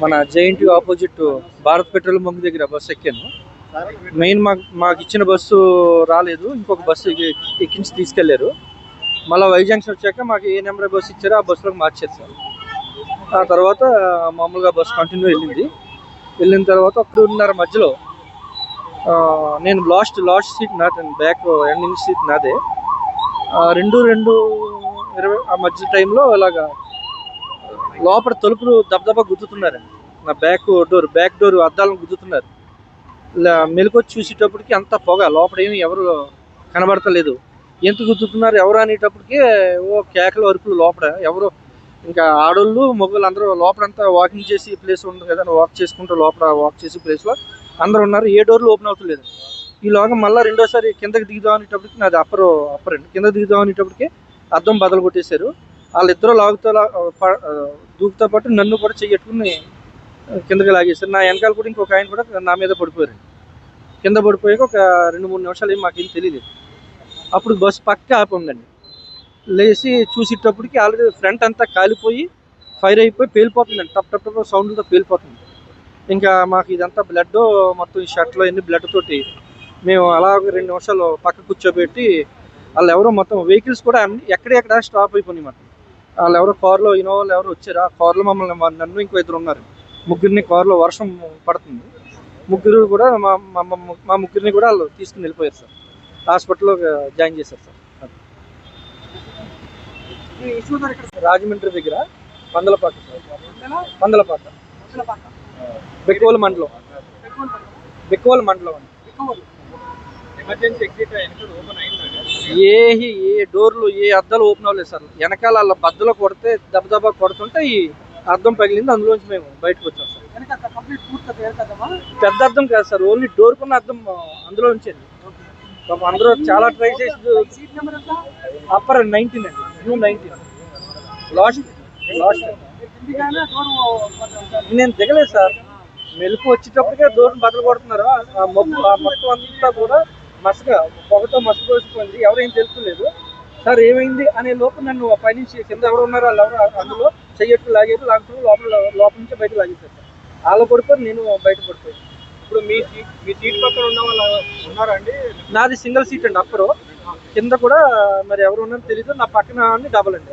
మన JNT opposite Bharat petrol bunk దగ్గర bus ఎక్కాను. మెయిన్ మాకు ఇచ్చిన బస్సు రాలేదు, ఇంకొక బస్సు ఎక్కించి తీసుకెళ్లారు. మళ్ళీ వై జంక్షన్ వచ్చాక మాకు ఏ నెంబర్ బస్సు ఇచ్చారో ఆ బస్సులోకి మార్చారు సార్. ఆ తర్వాత మామూలుగా బస్సు కంటిన్యూ వెళ్ళిన తర్వాత 1:30 మధ్యలో నేను లాస్ట్ సీట్ నాదే, బ్యాక్ ఎండింగ్ సీట్ నాదే. 2:20 ఆ మధ్య టైంలో ఇలాగా లోపల తలుపులు దబదబా గుద్దుతున్నారండి. నా బ్యాక్ డోర్ అద్దాలను గుద్దుతున్నారు. ఇలా మెలకొచ్చి చూసేటప్పటికి అంత పొగ, లోపల ఏమి ఎవరు కనబడతలేదు. ఎందుకు గుద్దుతున్నారు ఎవరు అనేటప్పటికి ఓ కేకలు అరుపులు లోపల. ఎవరు ఇంకా ఆడోళ్ళు మగవాళ్ళు అందరూ లోపలంతా వాకింగ్ చేసి ప్లేస్ ఉంది కదా, వాక్ చేసుకుంటూ లోపల వాక్ చేసే ప్లేస్లో అందరూ ఉన్నారు. ఏ డోర్లు ఓపెన్ అవుతలేదు. ఈలోగా మళ్ళీ రెండోసారి కిందకి దిగుదాం అనేటప్పటికి, నాది అప్పర్ అండి, కిందకి దిగుదాం అనేటప్పటికి అద్దం బదలు కొట్టేశారు. వాళ్ళిద్దరూ దూకుతో పాటు నన్ను కూడా చెయ్యట్టుకుని కిందకి లాగేశారు. నా వెనకాల కూడా ఇంకొక ఆయన కూడా నా మీద పడిపోయారు. కింద పడిపోయాక ఒక 2-3 నిమిషాలు మాకేం తెలియదు. అప్పుడు బస్సు పక్క ఆపి ఉందండి. లేచి చూసేటప్పటికి ఆల్రెడీ ఫ్రంట్ అంతా కాలిపోయి ఫైర్ అయిపోయి పేలిపోతుందండి. టప్ సౌండ్తో పేలిపోతుంది. ఇంకా మాకు ఇదంతా బ్లడ్, మొత్తం ఈ షర్ట్లో ఎన్ని బ్లడ్ తోటి మేము అలా 2 నిమిషాలు పక్క కూర్చోబెట్టి, వాళ్ళు ఎవరో మొత్తం వెహికల్స్ కూడా ఎక్కడెక్కడ స్టాప్ అయిపోయినాయి మాట. వాళ్ళు ఎవరో కారులో ఇన్నోవాళ్ళు ఎవరో వచ్చారు. ఆ కారులో నన్ను ఇంకో 2 ఉన్నారు. ముగ్గురిని కారులో, వర్షం పడుతుంది, ముగ్గురు కూడా మా ముగ్గురిని కూడా వాళ్ళు తీసుకుని వెళ్ళిపోయారు సార్. హాస్పిటల్లో జాయిన్ చేశారు సార్. రాజమండ్రి దగ్గర పందలపాక బెక్కోల్ మండలం ఏ డోర్లు ఏ అద్దాలు ఓపెన్ అవ్వలేదు సార్. వెనకాల వాళ్ళ బద్దలో కొడితే దెబ్బ కొడుతుంటే ఈ అద్దం పగిలింది. అందులోంచి మేము బయటకు వచ్చాం సార్. పెద్ద అద్దం కాదు సార్, ఓన్లీ డోర్ కున్న అద్దం అందులో ఉంచేది. అందరూ చాలా ట్రై చేసి అప్పర్ 19 అండి, New 19 లాస్ట్ నేను దిగలేదు సార్. మెలకు వచ్చేటప్పటికే డోర్ని బద్దలు కొడుతున్నారు. ఆ మొత్తం అంతా కూడా పొగతో మసకపోయింది. ఎవరేం తెలుసుకోలేదు సార్ ఏమైంది అనే లోపు నన్ను పైనుంచి కింద ఎవరు ఉన్నారో వాళ్ళు ఎవరు అందులో చెయ్యట్టు లాగుతూ లోపల నుంచి బయట లాగేశారు సార్. వాళ్ళు పడిపోయి నేను బయట పడిపోయాను. ఇప్పుడు మీ సీట్ పక్కన ఉన్న వాళ్ళు ఉన్నారా అండి? నాది సింగిల్ సీట్ అండి, అప్పరు. కింద కూడా మరి ఎవరు ఉన్నారో తెలీదు. నా పక్కన డబల్ అండి.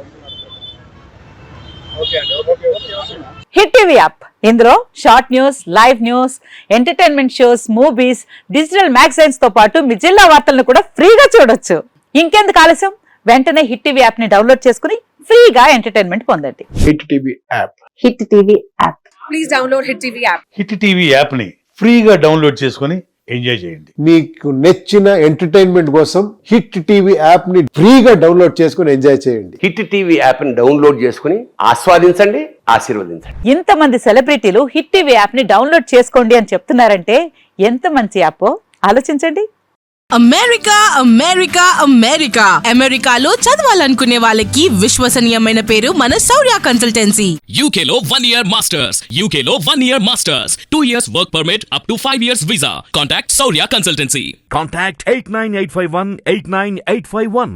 హిట్ టీవీ యాప్, ఇందులో short news, live news, entertainment shows, movies, digital magazines తో పాటు మీ జిల్లా వార్తలను కూడా ఫ్రీగా చూడొచ్చు. ఇంకెందుకు ఆలస్యం, వెంటనే హిట్ టీవీ యాప్ ని డౌన్లోడ్ చేసుకుని ఫ్రీగా ఎంటర్టైన్మెంట్ పొందండి. Hit TV app. Hit TV app. Please download hit TV app. Hit TV app ని ఫ్రీగా డౌన్లోడ్ చేసుకుని ఎంజాయ్ చేయండి. మీకు నచ్చిన ఎంటర్టైన్మెంట్ కోసం హిట్ టీవీ యాప్ ని ఫ్రీగా డౌన్లోడ్ చేసుకుని ఎంజాయ్ చేయండి. హిట్ టీవీ యాప్ ని డౌన్లోడ్ చేసుకుని ఆస్వాదించండి, ఆశీర్వదించండి. ఇంతమంది సెలబ్రిటీలు హిట్ టీవీ యాప్ ని డౌన్లోడ్ చేసుకోండి అని చెప్తున్నారంటే ఎంత మంచి యాప్ ఆలోచించండి. అమెరికాలో చదవాలనుకునే వాళ్ళకి విశ్వసనీయమైన పేరు మన శౌర్య కన్సల్టెన్సీ. UK లో 1 year masters, 2 years work permit up to 5 years visa. Contact Saurya Consultancy. Contact 89851 89851.